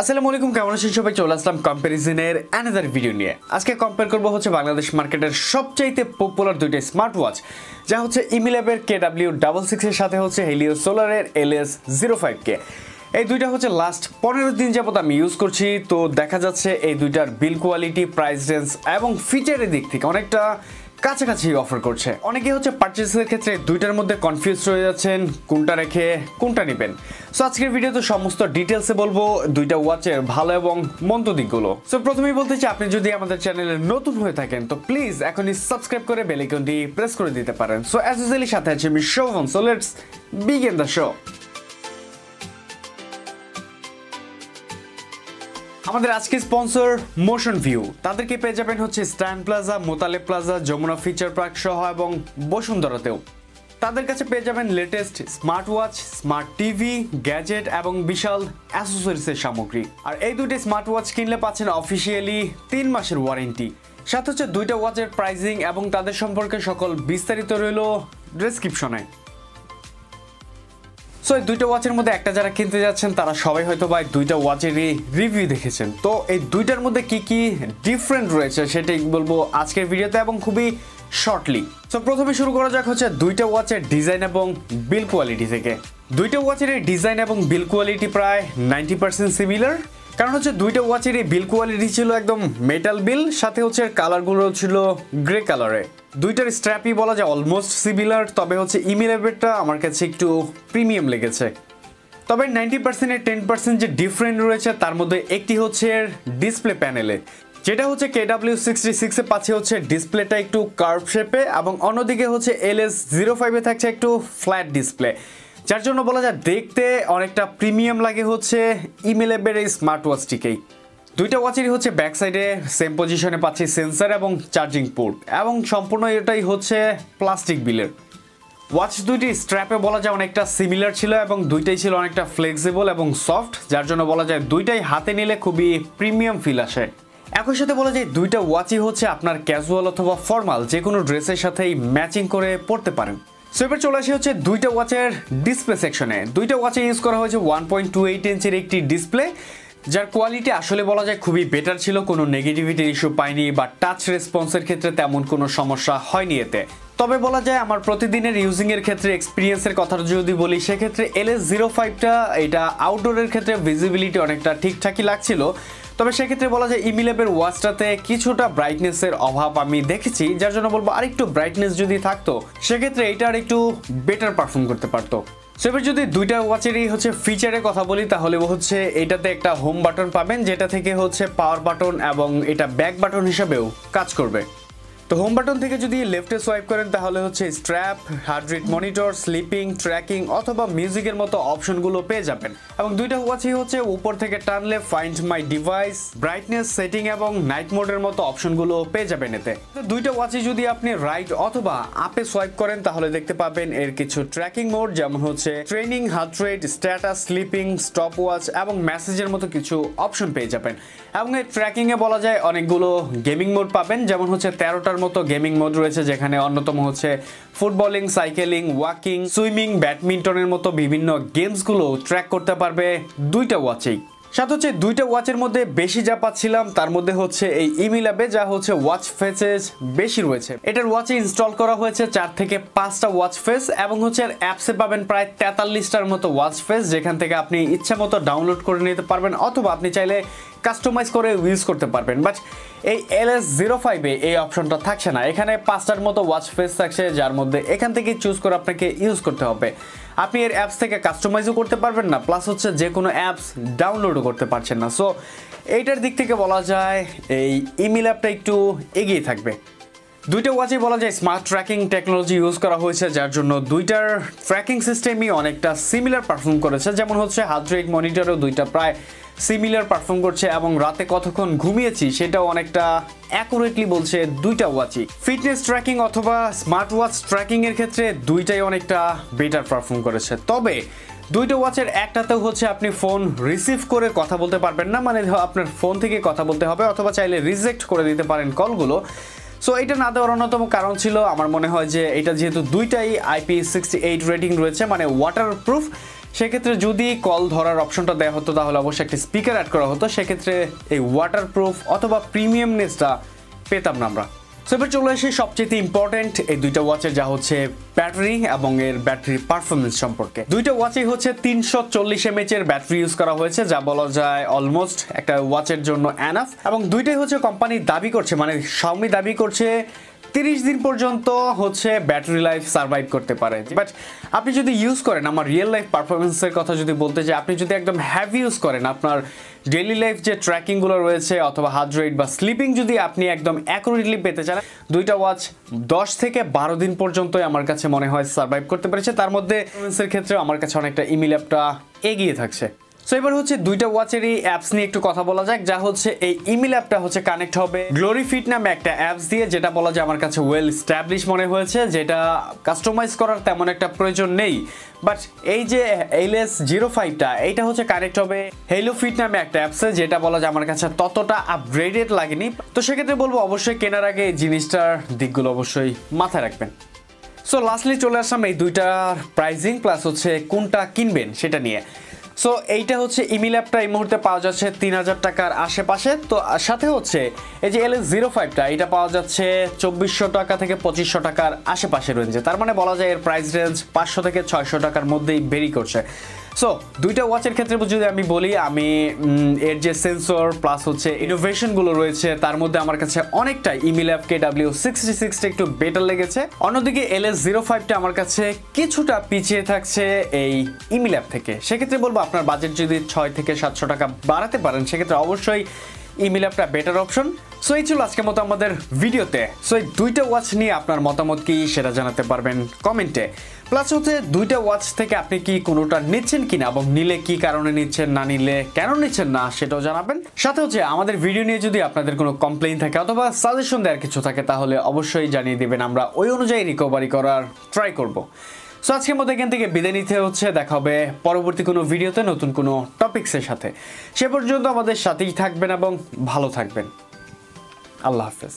আসসালামু আলাইকুম, কেমন আছেন সবাই? চলে আসলাম কম্পারিজনের অ্যানাদার ভিডিও নিয়ে। আজকে কম্পেয়ার করবো হচ্ছে বাংলাদেশ মার্কেটের সবচাইতে পপুলার দুইটা স্মার্ট ওয়াচ, যা হচ্ছে ইমিল্যাবের KW66 এর সাথে হচ্ছে হেলিও সোলারের LS05K। এই দুইটা হচ্ছে লাস্ট 15 দিন যাবত আমি ইউজ করছি। তো দেখা যাচ্ছে এই দুইটার বিল কোয়ালিটি, প্রাইস রেঞ্জ এবং ফিচারের দিক থেকে অনেকটা কাছাকাছি অফার করছে। অনেকে হচ্ছে পারচেসের ক্ষেত্রে দুইটার মধ্যে কনফিউজ হয়ে যাচ্ছেন কোনটা রেখে কোনটা নেবেন। সো আজকের ভিডিওতে সমস্ত ডিটেলসে বলবো দুইটা ওয়াচের ভালো এবং মন্দ দিকগুলো। সো প্রথমেই বলতে চাই, আপনি যদি আমাদের চ্যানেলে নতুন হয়ে থাকেন তো প্লিজ এখনই সাবস্ক্রাইব করে বেল আইকনটি প্রেস করে দিতে পারেন। সো অ্যাজ ইউজুয়ালি সাথে আছে আমি Shuvon। So let's begin the show. আমাদের আজকে স্পন্সর মোশন ভিউ। তাদেরকে পেয়ে যাবেন হচ্ছে stand plaza, Motaleb plaza, Jamuna future park সহ এবং বসুন্ধরাতেও। তাদের কাছে পেয়ে যাবেন latest smart watch, smart TV, gadget এবং বিশাল অ্যাসেসরিজের সামগ্রী। আর এই দুটি স্মার্ট ওয়াচ কিনলে পাচ্ছেন অফিসিয়ালি 3 মাসের ওয়ারেন্টি। সাথে হচ্ছে দুইটা ওয়াচের প্রাইসিং এবং তাদের সম্পর্কে সকল বিস্তারিত রইল ডেসক্রিপশনে। সো এই দুইটা ওয়াচের মধ্যে একটা যারা কিনতে যাচ্ছেন তারা সবাই হয়তো বা দুইটা ওয়াচেরই রিভিউ দেখেছেন। তো এই দুইটার মধ্যে কি কি ডিফারেন্ট রয়েছে সেটাই বলবো আজকের ভিডিওতে এবং খুবই শর্টলি। সো প্রথমে শুরু করা যাক হচ্ছে দুইটা ওয়াচের ডিজাইন এবং বিল কোয়ালিটি থেকে। দুইটা ওয়াচের এই ডিজাইন এবং বিল কোয়ালিটি প্রায় 90% সিমিলার। কারণ হচ্ছে দুইটা ওয়াচের এই বিল কোয়ালিটি ছিল একদম মেটাল বিল, সাথে হচ্ছে কালারগুলো ছিল গ্রে কালারে। দুইটার স্ট্র্যাপই বলা যায় অলমোস্ট সিমিলার, তবে হচ্ছে ইমিল্যাবেরটা আমার কাছে একটু প্রিমিয়াম লেগেছে। তবে 90% এর 10% যে ডিফারেন্ট রয়েছে তার মধ্যে একটি হচ্ছে ডিসপ্লে প্যানেলে, যেটা হচ্ছে KW66 এ পাচ্ছে হচ্ছে ডিসপ্লেটা একটু কার্ভ শেপে এবং অন্যদিকে হচ্ছে LS05 এ থাকছে একটু ফ্ল্যাট ডিসপ্লে, যার জন্য বলা যায় দেখতে অনেকটা প্রিমিয়াম লাগে হচ্ছে ইমিল্যাবের এই স্মার্ট ওয়াচটিকেই। দুইটা ওয়াচেরই হচ্ছে ব্যাক সাইডে সেম পজিশনে পাচ্ছি সেন্সর এবং চার্জিং পোর্ট, এবং সম্পূর্ণ এটাই হচ্ছে প্লাস্টিক বিলের। ওয়াচ দুইটি স্ট্র্যাপে বলা যায় অনেকটা সিমিলার ছিল এবং দুইটাই ছিল অনেকটা ফ্লেক্সিবল এবং সফট, যার জন্য বলা যায় দুইটাই হাতে নিলে খুবই প্রিমিয়াম ফিল আসে। একই সাথে বলা যায় দুইটা ওয়াচই হচ্ছে আপনার ক্যাজুয়াল অথবা ফর্মাল যে কোনো ড্রেসের সাথেই ম্যাচিং করে পরতে পারেন। সো এবার চলে আসে হচ্ছে দুইটা ওয়াচের ডিসপ্লে সেকশনে। দুইটা ওয়াচে ইউজ করা হয়েছে 1.28 ইঞ্চের একটি ডিসপ্লে, যার কোয়ালিটি আসলে বলা যায় খুবই বেটার ছিল। কোনো নেগেটিভিটি ইস্যু পাইনি বা টাচ রেসপন্সের ক্ষেত্রে তেমন কোনো সমস্যা হয়নি এতে। তবে বলা যায় আমার প্রতিদিনের ইউজিং এর ক্ষেত্রে এক্সপিরিয়েন্সের কথা যদি বলি, সেক্ষেত্রে LS05টা এটা আউটডোরের ক্ষেত্রে ভিজিবিলিটি অনেকটা ঠিকঠাকই লাগছিল। তবে সেক্ষেত্রে বলা যায় ইমিল্যাবের ওয়াচটাতে কিছুটা ব্রাইটনেসের অভাব আমি দেখেছি, যার জন্য বলবো আরেকটু ব্রাইটনেস যদি থাকতো সেক্ষেত্রে এটা আর একটু বেটার পারফর্ম করতে পারতো। সো এবার যদি দুইটা ওয়াচেরই হচ্ছে ফিচারের কথা বলি, তাহলে হচ্ছে এটাতে একটা হোম বাটন পাবেন, যেটা থেকে হচ্ছে পাওয়ার বাটন এবং এটা ব্যাক বাটন হিসাবেও কাজ করবে। তো হোম বাটন থেকে যদি লেফটে সোয়াইপ করেন তাহলে হচ্ছে strap, heart rate monitor, sleeping, tracking অথবা মিউজিকের মতো অপশনগুলো পেয়ে যাবেন। এবং দুইটা ওয়াচই হচ্ছে উপর থেকে টানলে find my device, brightness setting এবং নাইট মোডের মতো অপশনগুলো পেয়ে যাবেন এতে। তো দুইটা ওয়াচই যদি আপনি রাইট অথবা আপে সোয়াইপ করেন তাহলে দেখতে পাবেন এর কিছু ট্র্যাকিং মোড, যেমন হচ্ছে training, heart rate, status, sleeping, stop watch এবং মেসেজের মতো কিছু অপশন পেয়ে যাবেন। এবং এই ট্র্যাকিং এ বলা যায় অনেকগুলো গেমিং মোড পাবেন, যেমন হচ্ছে 13টার মতো গেমিং মোড রয়েছে, যেখানে অন্যতম হচ্ছে ফুটবলিং, সাইকেলিং, ওয়াকিং, সুইমিং, ব্যাডমিন্টনের মতো বিভিন্ন গেমসগুলো ট্র্যাক করতে পারবে দুইটা ওয়াচেই। সাথে হচ্ছে দুইটা ওয়াচের মধ্যে বেশি যা পাচ্ছিলাম তার মধ্যে হচ্ছে এই ইমিল্যাবে যা হচ্ছে ওয়াচ ফেসেস বেশি রয়েছে। এটার ওয়াচে ইনস্টল করা হয়েছে 4 থেকে 5টা ওয়াচ ফেস এবং হচ্ছে অ্যাপসে পাবেন প্রায় 43টার মতো ওয়াচ ফেস, যেখান থেকে আপনি ইচ্ছা মতো ডাউনলোড করে নিতে পারবেন অথবা আপনি চাইলে কাস্টমাইজ করে ইউজ করতে পারবেন। বাট এই LS05 এ এই অপশনটা থাকছে না। এখানে 5টার মতো ওয়াচ ফেস থাকছে, যার মধ্যে এখান থেকে চুজ করে আপনাকে ইউজ করতে হবে। আপনি এর অ্যাপস থেকে কাস্টমাইজও করতে পারবেন না, প্লাস হচ্ছে যে কোনো অ্যাপস ডাউনলোডও করতে পারছেন না। সো এইটার দিক থেকে বলা যায় এই ইমিল্যাবটা একটু এগিয়ে থাকবে। দুইটা ওয়াচে বলা যায় স্মার্ট ট্র্যাকিং টেকনোলজি ইউজ করা হয়েছে, যার জন্য দুইটার ট্র্যাকিং সিস্টেমই অনেকটা সিমিলার পারফর্ম করেছে। যেমন হচ্ছে হার্ট রেট মনিটরও দুইটা প্রায় সিমিলার পারফর্ম করছে এবং রাতে কতক্ষণ ঘুমিয়েছি সেটাও অনেকটা অ্যাকুরেটলি বলছে দুইটা ওয়াচই। ফিটনেস ট্র্যাকিং অথবা স্মার্ট ওয়াচ ট্র্যাকিং এর ক্ষেত্রে দুইটাই অনেকটা বেটার পারফর্ম করেছে। তবে দুইটা ওয়াচের একটাতেও হচ্ছে আপনি ফোন রিসিভ করে কথা বলতে পারবেন না, মানে আপনার ফোন থেকে কথা বলতে হবে অথবা চাইলে রিজেক্ট করে দিতে পারেন কলগুলো। সো এটা না দেওয়ার অন্যতম কারণ ছিল আমার মনে হয় যে এটা যেহেতু দুইটাই IP68 রেটিং রয়েছে, মানে ওয়াটারপ্রুফ, সেক্ষেত্রে যদি কল ধরার অপশনটা দেওয়া হতো তাহলে অবশ্যই একটি স্পিকার অ্যাড করা হতো, সেক্ষেত্রে এই ওয়াটারপ্রুফ অথবা প্রিমিয়ামনেসটা পেতাম না আমরা। সো এবার চলে আসি সবচেয়ে ইম্পর্টেন্ট এই দুইটা ওয়াচের, যা হচ্ছে ব্যাটারি এবং এর ব্যাটারি পারফরমেন্স সম্পর্কে। দুইটা ওয়াচেই হচ্ছে 340 mAh এর ব্যাটারি ইউজ করা হয়েছে, যা বলা যায় অলমোস্ট একটা ওয়াচের জন্য এনাফ। এবং দুইটাই হচ্ছে কোম্পানি দাবি করছে, মানে Xiaomi দাবি করছে 30 দিন পর্যন্ত হচ্ছে ব্যাটারি লাইফ সার্ভাইভ করতে পারে। বাট আপনি যদি ইউজ করেন, আমার রিয়েল লাইফ পারফরমেন্সের কথা যদি বলতে চাই, আপনি যদি একদম হ্যাভি ইউজ করেন, আপনার ডেইলি লাইফ যে ট্র্যাকিংগুলো রয়েছে অথবা হার্ট রেট বা স্লিপিং যদি আপনি একদম অ্যাকুরেটলি পেতে চান, দুইটা ওয়াচ 10 থেকে 12 দিন পর্যন্তই আমার কাছে মনে হয় সার্ভাইভ করতে পেরেছে। তার মধ্যে পারফরমেন্সের ক্ষেত্রে আমার কাছে অনেকটা ইমিল্যাবটা এগিয়ে থাকছে। সো এবার হচ্ছে দুইটা ওয়াচেরই অ্যাপস নিয়ে একটু কথা বলা যাক, যা হচ্ছে এই ইমিল্যাবটা হচ্ছে কানেক্ট হবে গ্লোরি ফিট নামে একটা অ্যাপস দিয়ে, যেটা বলা যায় আমার কাছে ওয়েল স্ট্যাবলিশ মনে হয়েছে, যেটা কাস্টমাইজ করার তেমন একটা প্রয়োজন নেই। বাট এই যে LS05টা, এইটা হচ্ছে কানেক্ট হবে Haylou ফিট নামে একটা অ্যাপসে, যেটা বলা যায় আমার কাছে ততটা আপগ্রেডেড লাগেনি। তো সেক্ষেত্রে বলবো অবশ্যই কেনার আগে এই জিনিসটার দিকগুলো অবশ্যই মাথায় রাখবেন। সো লাস্টলি চলে আসলাম এই দুইটার প্রাইজিং প্লাস হচ্ছে কোনটা কিনবেন সেটা নিয়ে। সো এইটা হচ্ছে ইমিল্যাবটা এই মুহূর্তে পাওয়া যাচ্ছে 3000 টাকার আশেপাশে। তো সাথে হচ্ছে এই যে LS05টা, এটা পাওয়া যাচ্ছে 2400 টাকা থেকে 2500 টাকার আশেপাশে রেঞ্জে। তার মানে বলা যায় এর প্রাইস রেঞ্জ 500 থেকে 600 টাকার মধ্যেই ভেরি করছে। সো দুইটা ওয়াচের ক্ষেত্রে যদি আমি বলি, আমি এর যে সেন্সর প্লাস হচ্ছে ইনোভেশনগুলো রয়েছে তার মধ্যে আমার কাছে অনেকটাই ইমিল্যাব KW66টা একটু বেটার লেগেছে। অন্যদিকে LS05টা আমার কাছে কিছুটা পিছিয়ে থাকছে এই ইমিল্যাব থেকে। সেক্ষেত্রে বলবো আপনার বাজেট যদি 6 থেকে 700 টাকা বাড়াতে পারেন, সেক্ষেত্রে অবশ্যই ইমিল্যাবটা বেটার অপশন। সো এই ছিল আজকের মতো আমাদের ভিডিওতে। সো এই দুইটা ওয়াচ নিয়ে আপনার মতামত কি সেটা জানাতে পারবেন কমেন্টে। প্লাস হচ্ছে দুইটা ওয়াচ থেকে আপনি কি কোনোটা নিচ্ছেন কিনা এবং নিলে কি কারণে নিচ্ছেন, না নিলে কেন নিচ্ছেন না সেটাও জানাবেন। সাথে হচ্ছে আমাদের ভিডিও নিয়ে যদি আপনাদের কোনো কমপ্লেইন থাকে অথবা সাজেশন দেওয়ার কিছু থাকে তাহলে অবশ্যই জানিয়ে দিবেন, আমরা ওই অনুযায়ী রিকভারি করার ট্রাই করব। সো আজকের মতো এখান থেকে বিদায় নিতে হচ্ছে, দেখা হবে পরবর্তী কোনো ভিডিওতে নতুন কোনো টপিক্সের সাথে। সে পর্যন্ত আমাদের সাথেই থাকবেন এবং ভালো থাকবেন। আল্লাহ হাফেজ।